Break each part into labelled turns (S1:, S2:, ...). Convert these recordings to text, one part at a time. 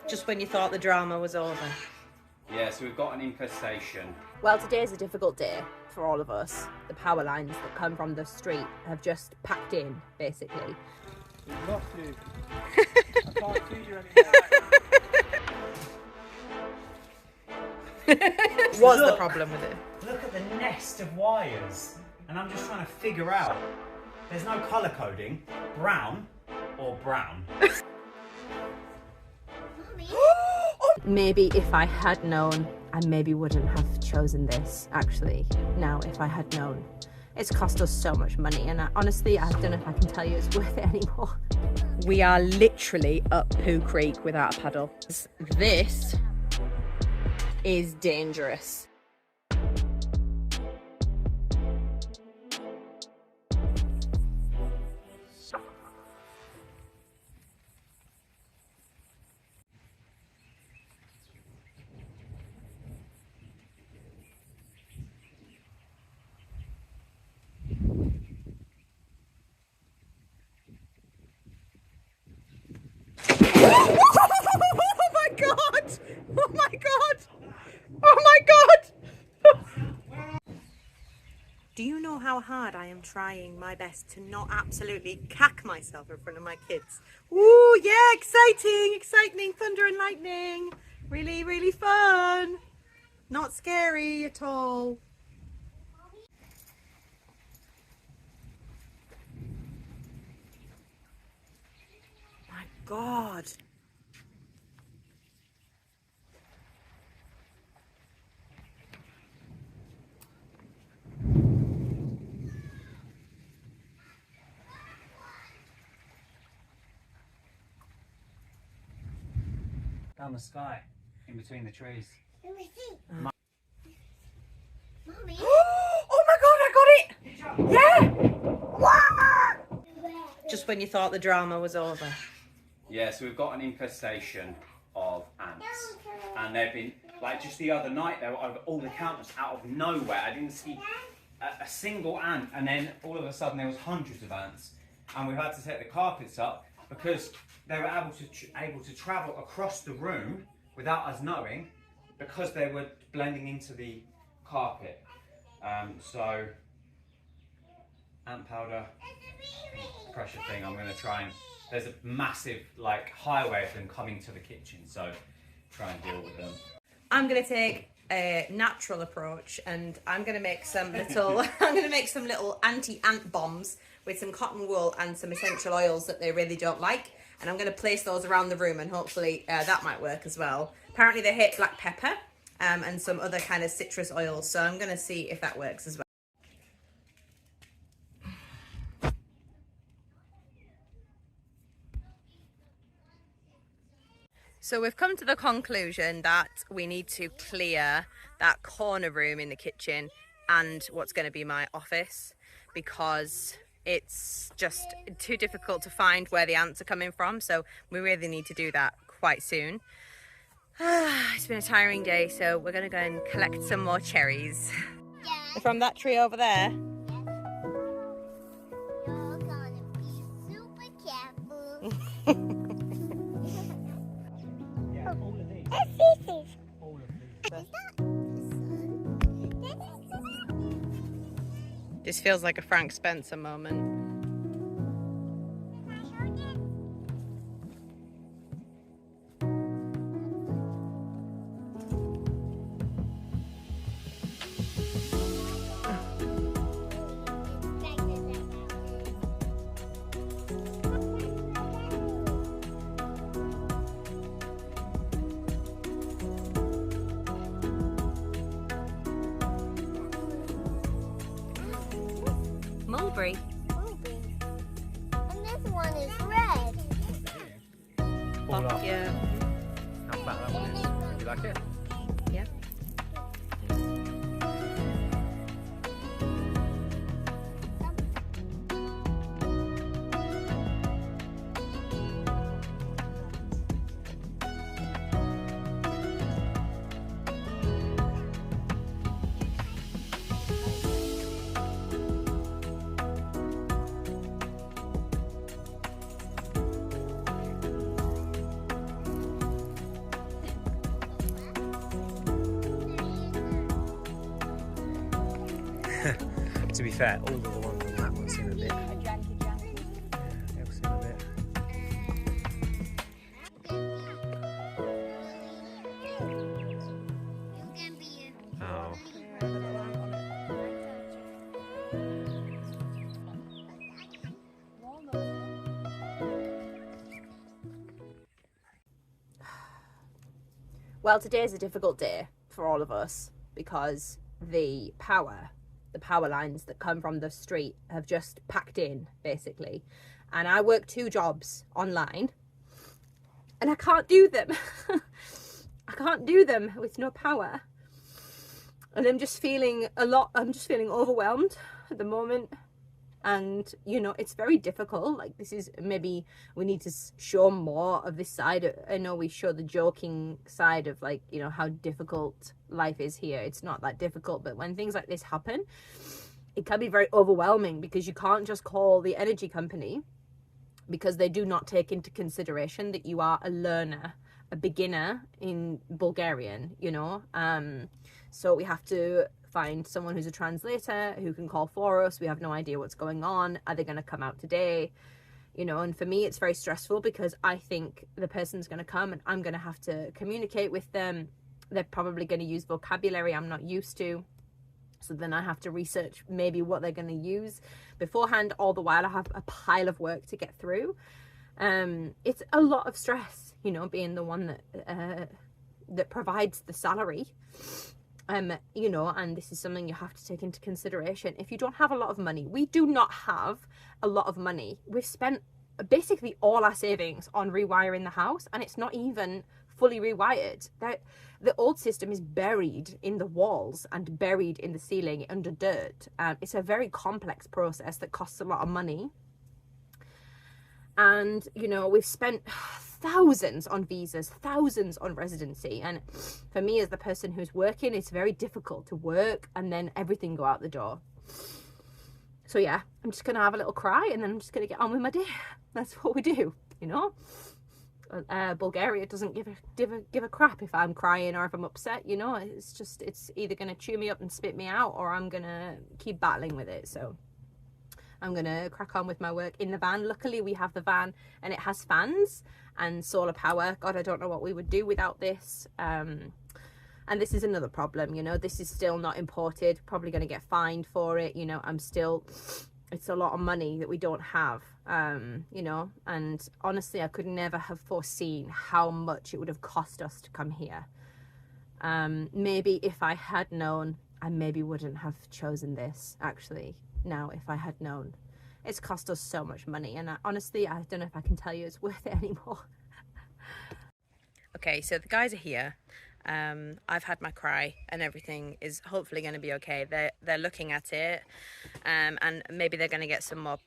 S1: Just when you thought the drama was over.
S2: Yeah, so we've got an infestation.
S1: Well, today's a difficult day for all of us. The power lines that come from the street have just packed in, basically.
S3: We've lost you. I can't see you anymore.
S1: What's the problem with it?
S2: Look at the nest of wires. And I'm just trying to figure out, there's no colour coding, brown or brown.
S1: Maybe if I had known, I maybe wouldn't have chosen this, actually. Now, if I had known. It's cost us so much money, and honestly, I don't know if I can tell you it's worth it anymore. We are literally up Pooh Creek without a paddle. This is dangerous. Oh my god! Oh my god! Oh my god! Do you know how hard I am trying my best to not absolutely cack myself in front of my kids? Ooh, yeah, exciting, exciting, thunder and lightning. Really, really fun. Not scary at all. My God.
S2: Down the sky, in between the trees.
S4: Let me see.
S2: Ma-
S4: Mommy.
S1: Oh my God, I got it! Yeah! Wow! Just when you thought the drama was over.
S2: Yeah, so we've got an infestation of ants. And they've been, like just the other night, they were over all the counters out of nowhere. I didn't see a single ant, and then all of a sudden there was hundreds of ants. And we've had to take the carpets up because they were able to travel across the room without us knowing, because they were blending into the carpet. So ant powder, pressure thing. I'm going to try and, there's a massive like highway of them coming to the kitchen, so try and deal with them.
S1: I'm going to take a natural approach, and I'm going to make some little little anti-ant bombs with some cotton wool and some essential oils that they really don't like. And I'm going to place those around the room, and hopefully that might work as well. Apparently they hate black pepper and some other kind of citrus oils, so I'm going to see if that works as well. So we've come to the conclusion that we need to clear that corner room in the kitchen and what's going to be my office, because it's just too difficult to find where the ants are coming from. So we really need to do that quite soon. It's been a tiring day, so we're going to go and collect some more cherries. Yeah. From that tree over there.
S4: You're gonna be super careful.
S3: Yeah, all of these.
S4: This.
S3: All of these.
S1: This feels like a Frank Spencer moment. Mulberry.
S4: And this one is red.
S3: All up.
S1: Yeah.
S3: How fat that one is. You like it?
S1: Yeah.
S3: To be fair, all of the ones on that one seem a bit. They all seem a bit. Oh.
S1: Well, today is a difficult day for all of us because the power lines that come from the street have just packed in, basically. And I work 2 jobs online and I can't do them. I can't do them with no power. And I'm just feeling overwhelmed at the moment. And, you know, it's very difficult. Like, this is, maybe we need to show more of this side. I know we show the joking side of, like, you know, how difficult life is here. It's not that difficult, but when things like this happen, it can be very overwhelming because you can't just call the energy company, because they do not take into consideration that you are a learner, a beginner in Bulgarian, you know. So we have to find someone who's a translator who can call for us. We have no idea what's going on. Are they going to come out today? You know, and for me, it's very stressful because I think the person's going to come and I'm going to have to communicate with them. They're probably going to use vocabulary I'm not used to. So then I have to research maybe what they're going to use beforehand. All the while I have a pile of work to get through. It's a lot of stress, you know, being the one that provides the salary. You know, and this is something you have to take into consideration. If you don't have a lot of money, we do not have a lot of money. We've spent basically all our savings on rewiring the house, and it's not even fully rewired. The old system is buried in the walls and buried in the ceiling under dirt. It's a very complex process that costs a lot of money. And, you know, we've spent thousands on visas, thousands on residency. And for me, as the person who's working, it's very difficult to work and then everything go out the door. So yeah, I'm just going to have a little cry and then I'm just going to get on with my day. That's what we do, you know. Bulgaria doesn't give a crap if I'm crying or if I'm upset, you know. It's either going to chew me up and spit me out, or I'm going to keep battling with it. So I'm going to crack on with my work in the van. Luckily, we have the van and it has fans and solar power. God, I don't know what we would do without this. And this is another problem, you know. This is still not imported. Probably going to get fined for it, you know. It's a lot of money that we don't have, you know. And honestly, I could never have foreseen how much it would have cost us to come here. Maybe if I had known, I maybe wouldn't have chosen this, actually. Now, if I had known, it's cost us so much money, and honestly, I don't know if I can tell you it's worth it anymore. Okay, so the guys are here. I've had my cry and everything is hopefully going to be okay. They're looking at it, and maybe they're going to get some more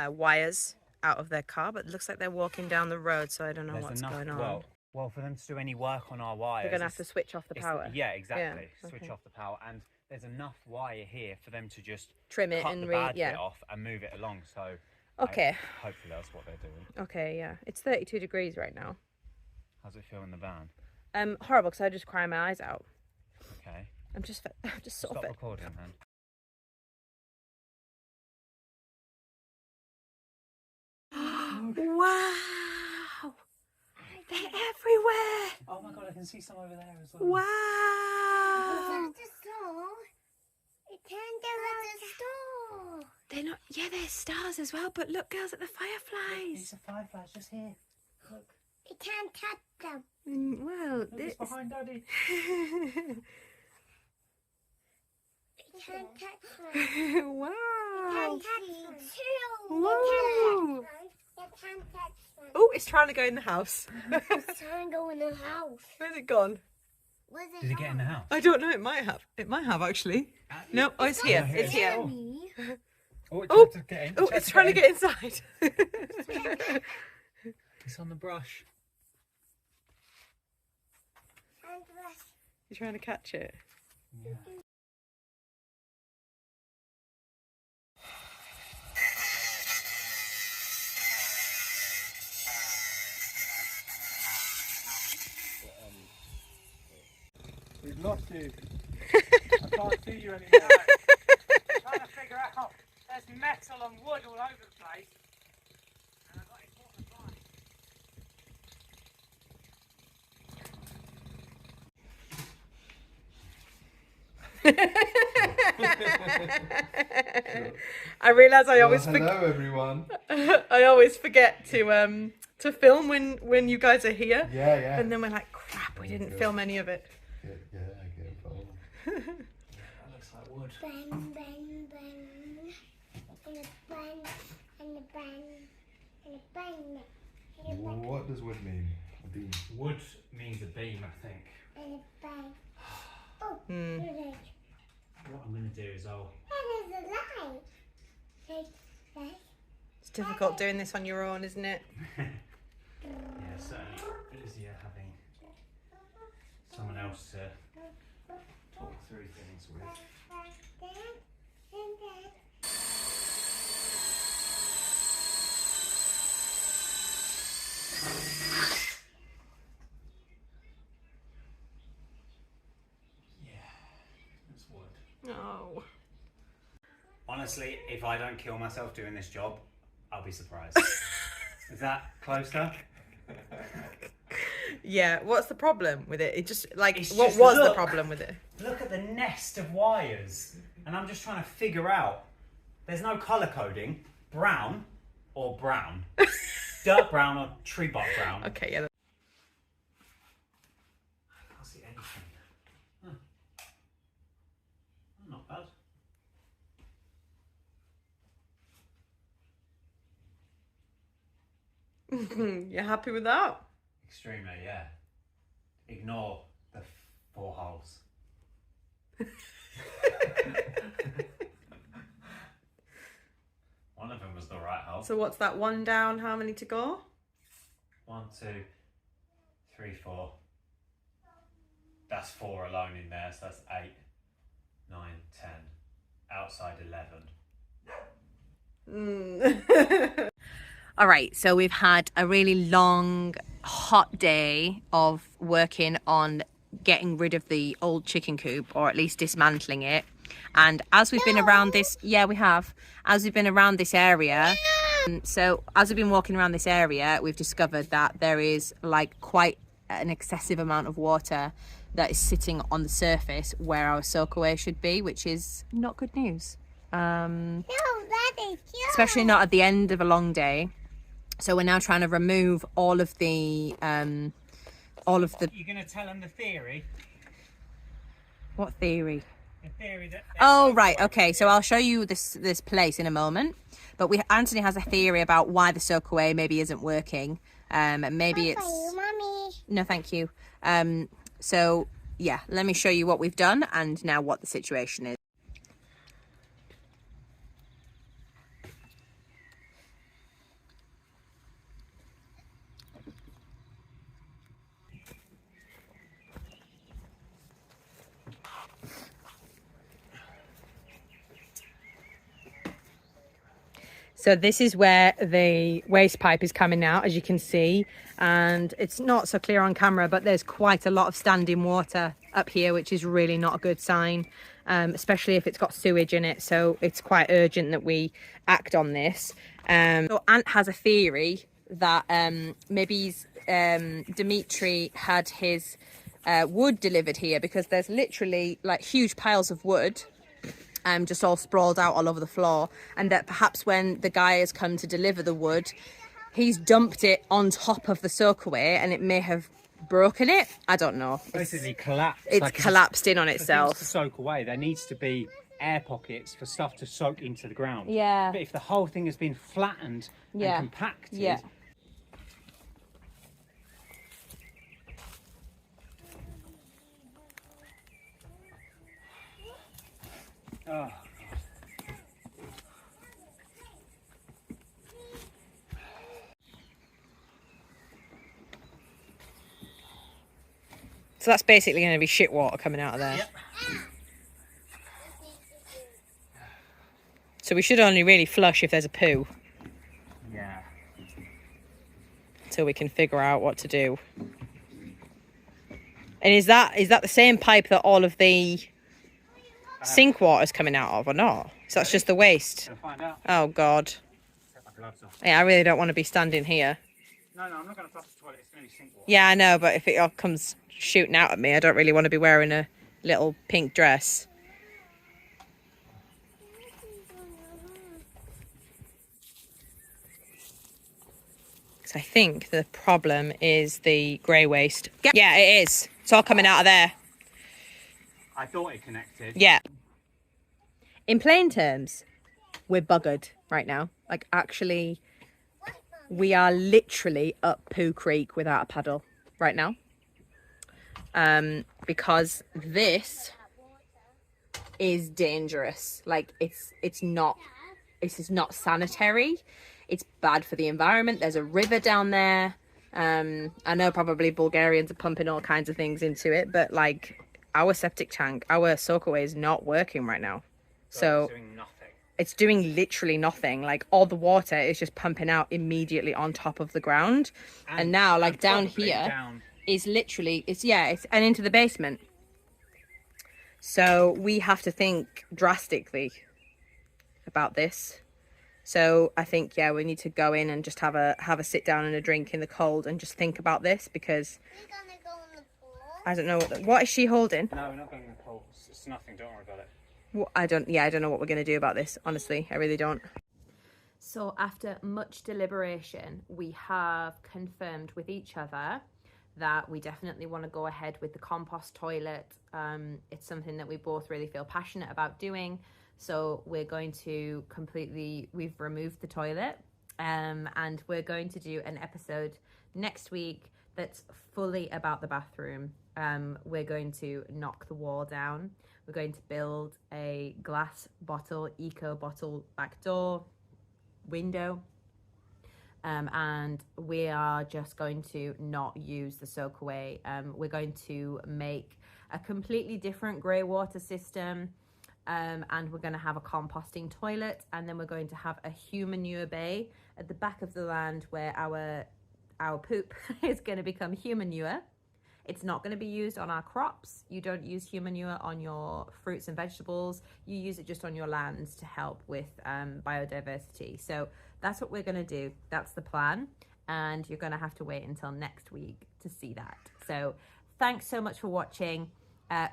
S1: wires out of their car, but it looks like they're walking down the road, so I don't know what's going on.
S2: Well, for them to do any work on our wires,
S1: they're going to have to switch off the power.
S2: Yeah, exactly.
S1: Yeah,
S2: switch off the power, and there's enough wire here for them to just
S1: trim it
S2: cut
S1: and
S2: the bad bit off and move it along. So
S1: okay,
S2: hopefully that's what they're doing.
S1: Okay, yeah, it's 32 degrees right now.
S2: How's it feel in the van?
S1: Horrible, because I just cry my eyes out.
S2: Okay.
S1: I'm just sort
S2: Stop
S1: of
S2: recording, man.
S1: Wow! They're everywhere!
S2: Oh my god, I can see some over there as well.
S1: Wow! They're not, yeah, they're stars as well, but look, girls, at the fireflies.
S2: These are fireflies just here. Look.
S4: You can't touch them.
S1: Well,
S2: Look, it's behind Daddy.
S4: You can't touch them.
S1: Wow!
S4: You can't touch them.
S1: Whoa!
S4: You can't touch them.
S1: Oh, it's trying to go in the house.
S4: It's trying to go in the house.
S1: Where's it gone?
S4: Where's it
S2: Did it get in the house?
S1: I don't know. It might have. It might have actually. No, oh, it's here. It's here.
S2: Oh, it
S1: Oh,
S2: tried to get in.
S1: oh, it's trying to get inside.
S2: It's on the brush.
S1: You're trying to catch it.
S2: Yeah.
S3: We've lost you. can't see you anymore. Trying to figure out. There's metal and wood all over the place. And I've got important advice.
S1: I realise I always
S5: hello everyone.
S1: I always forget to film when you guys are here.
S5: Yeah.
S1: And then we're like, crap, we didn't film any of it.
S5: Yeah, I get involved.
S3: That looks like wood.
S4: Bang, bang, bang. And a bang, and a bang, and a bang. And a bang,
S5: What does wood mean? A beam.
S3: Wood means a beam, I think.
S4: and a bang. Oh, there's
S3: What I'm going to do is I'll...
S4: a light. There's
S1: It's difficult doing this on your own, isn't it?
S3: Yeah, certainly easier having someone else to talk through things with. Yeah, it's wood.
S1: No.
S2: Honestly, if I don't kill myself doing this job, I'll be surprised. Is that closer?
S1: Yeah, what's the problem with it? It just, like,
S2: It's
S1: what
S2: just
S1: was the
S2: look.
S1: problem with it?
S2: Look at the nest of wires. And I'm just trying to figure out. There's no colour coding. Brown or brown. Dirt brown or tree bark brown.
S1: Okay, yeah.
S2: I can't see anything. Huh. Not bad.
S1: You're happy with that?
S2: Extremely, yeah. Ignore the 4 holes. One of them was the right hole.
S1: So what's that, one down, how many to go?
S2: 1, 2, 3, 4. That's 4 alone in there, so that's 8, 9, 10. Outside 11.
S1: All right, so we've had a really long, hot day of working on getting rid of the old chicken coop, or at least dismantling it. And as we've been around this, yeah, we have. As we've been around this area, so as we've been walking around this area, we've discovered that there is like quite an excessive amount of water that is sitting on the surface where our soakaway should be, which is not good news.
S4: no, that is you.
S1: Especially not at the end of a long day. So we're now trying to remove all of the
S3: You're going to tell them the theory?
S1: what theory?
S3: The theory that...
S1: Oh right, okay. So I'll show you this place in a moment. But Anthony has a theory about why the soakaway maybe isn't working. And maybe
S4: For you,
S1: it's
S4: Mommy.
S1: no, thank you. So yeah, let me show you what we've done and now what the situation is. So this is where the waste pipe is coming out, as you can see, and it's not so clear on camera, but there's quite a lot of standing water up here, which is really not a good sign, especially if it's got sewage in it. So it's quite urgent that we act on this. So Ant has a theory that maybe Dimitri had his wood delivered here, because there's literally like huge piles of wood just all sprawled out all over the floor, and that perhaps when the guy has come to deliver the wood, he's dumped it on top of the soakaway and it may have broken it. I don't know.
S3: Basically collapsed.
S1: It's
S3: Like,
S1: collapsed in on
S3: for things
S1: itself.
S3: to soak away, there needs to be air pockets for stuff to soak into the ground.
S1: Yeah.
S3: But if the whole thing has been flattened
S1: Yeah.
S3: and compacted,
S1: Yeah.
S3: oh,
S1: So that's basically going to be shit water coming out of there.
S3: Yep.
S1: So we should only really flush if there's a poo,
S3: yeah.
S1: until we can figure out what to do. And is that the same pipe that all of the sink water's coming out of or not? So that's just the waste.
S3: Gonna find out.
S1: Oh God.
S3: Take my gloves off.
S1: Yeah, I really don't want to be standing here.
S3: No, I'm not gonna flush the toilet. It's gonna be sink water.
S1: Yeah, I know, but if it all comes shooting out at me, I don't really want to be wearing a little pink dress. So I think the problem is the grey waste. Yeah, it is. It's all coming out of there.
S3: I thought it connected.
S1: Yeah. In plain terms, we're buggered right now. Like, actually, we are literally up Pooh Creek without a paddle right now. Because this is dangerous. Like, this is not sanitary. It's bad for the environment. There's a river down there. I know probably Bulgarians are pumping all kinds of things into it, but like our septic tank, our soakaway is not working right now. So
S3: It's doing nothing.
S1: it's doing literally nothing. Like all the water is just pumping out immediately on top of the ground. And now like down here is literally, it's and into the basement. So we have to think drastically about this. So I think, yeah, we need to go in and just have a sit down and a drink in the cold and just think about this, because
S4: We're gonna go in the pool.
S1: I don't know what is she holding?
S3: No, we're not going in the pool. It's nothing. Don't worry about it.
S1: I don't know what we're going to do about this. Honestly, I really don't. So after much deliberation, we have confirmed with each other that we definitely want to go ahead with the compost toilet. It's something that we both really feel passionate about doing. So we're going to we've removed the toilet, and we're going to do an episode next week that's fully about the bathroom. We're going to knock the wall down. We're going to build a glass bottle, eco bottle back door, window. And we are just going to not use the soakaway. We're going to make a completely different grey water system. And we're going to have a composting toilet, and then we're going to have a human manure bay at the back of the land where our poop is going to become human manure. It's not going to be used on our crops. You don't use human manure on your fruits and vegetables. You use it just on your lands to help with biodiversity. So that's what we're going to do. That's the plan. And you're going to have to wait until next week to see that. So thanks so much for watching.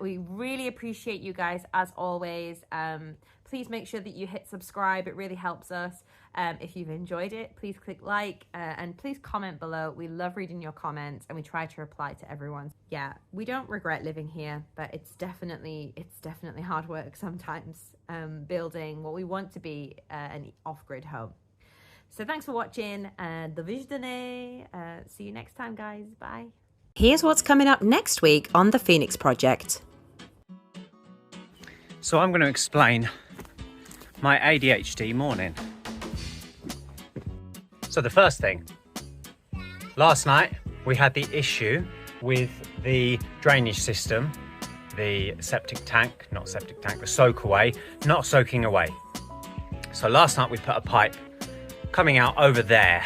S1: We really appreciate you guys as always. Please make sure that you hit subscribe. It really helps us. If you've enjoyed it, please click like and please comment below. We love reading your comments and we try to reply to everyone. Yeah, we don't regret living here, but it's definitely hard work sometimes, building what we want to be an off-grid home. So thanks for watching. Do widzenia. See you next time, guys. Bye. Here's what's coming up next week on the Phoenix Project.
S3: So I'm going to explain my ADHD morning. So the first thing, last night we had the issue with the drainage system, the the soakaway, not soaking away. So last night we put a pipe coming out over there,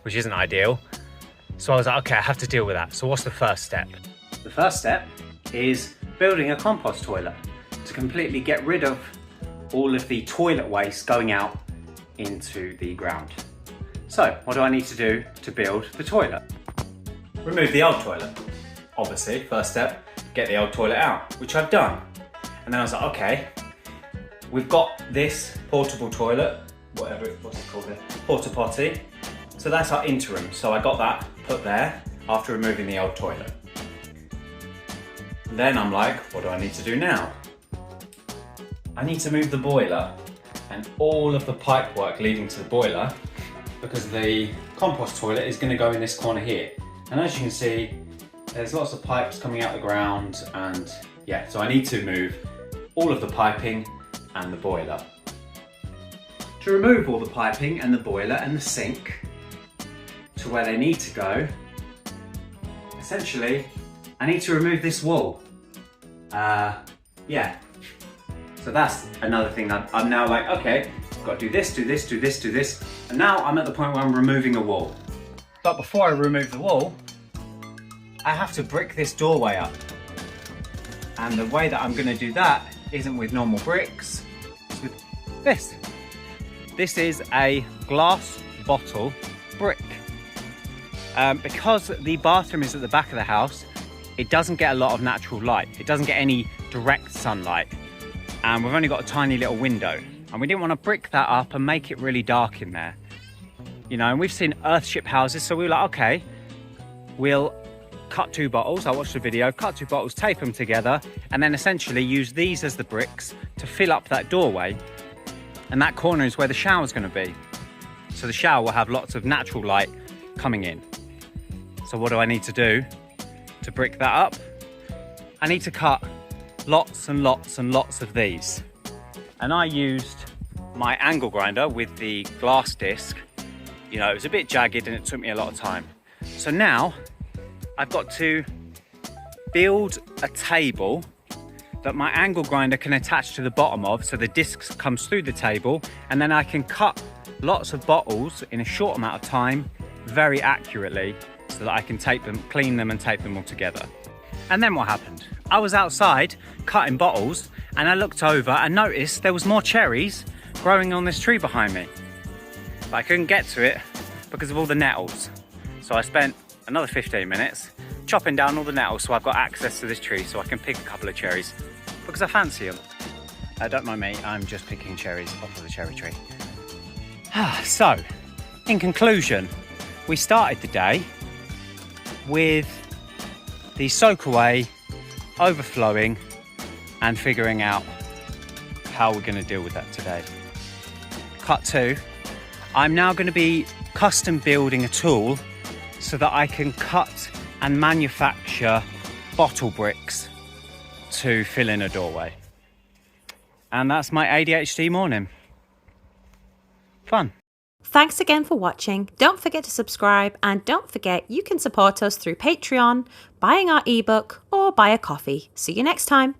S3: which isn't ideal. So I was like, okay, I have to deal with that. So what's the first step? The first step is building a compost toilet to completely get rid of all of the toilet waste going out into the ground. So what do I need to do to build the toilet? Remove the old toilet. Obviously, first step, get the old toilet out, which I've done. And then I was like, okay, we've got this portable toilet, what's it called, porta potty. So that's our interim. So I got that put there after removing the old toilet. Then I'm like, what do I need to do now? I need to move the boiler and all of the pipe work leading to the boiler, because the compost toilet is going to go in this corner here. And as you can see, there's lots of pipes coming out the ground, and yeah, so I need to move all of the piping and the boiler. To remove all the piping and the boiler and the sink to where they need to go, essentially, I need to remove this wall. Yeah. So that's another thing that I'm now like, okay, I've got to do this, do this, do this, do this. And now I'm at the point where I'm removing a wall. But before I remove the wall, I have to brick this doorway up. And the way that I'm going to do that isn't with normal bricks, it's with this. This is a glass bottle brick. Because the bathroom is at the back of the house, it doesn't get a lot of natural light. It doesn't get any direct sunlight. And we've only got a tiny little window. And we didn't want to brick that up and make it really dark in there. You know, and we've seen earthship houses, so we were like, okay, we'll cut 2 bottles. I watched the video, cut 2 bottles, tape them together, and then essentially use these as the bricks to fill up that doorway. And that corner is where the shower's going to be. So the shower will have lots of natural light coming in. So what do I need to do to brick that up? I need to cut lots and lots and lots of these. And I used my angle grinder with the glass disc. You know, it was a bit jagged and it took me a lot of time. So now I've got to build a table that my angle grinder can attach to the bottom of, so the disc comes through the table, and then I can cut lots of bottles in a short amount of time very accurately, so that I can tape them, clean them and tape them all together. And then what happened? I was outside cutting bottles and I looked over and noticed there was more cherries growing on this tree behind me. But I couldn't get to it because of all the nettles. So I spent another 15 minutes chopping down all the nettles so I've got access to this tree so I can pick a couple of cherries because I fancy them. Don't mind me, I'm just picking cherries off of the cherry tree. So, in conclusion, we started the day with the soak away overflowing and figuring out how we're going to deal with that today. Cut 2, I'm now going to be custom building a tool so that I can cut and manufacture bottle bricks to fill in a doorway. And that's my ADHD morning. Fun.
S6: Thanks again for watching. Don't forget to subscribe, and don't forget you can support us through Patreon, buying our ebook, or buy a coffee. See you next time.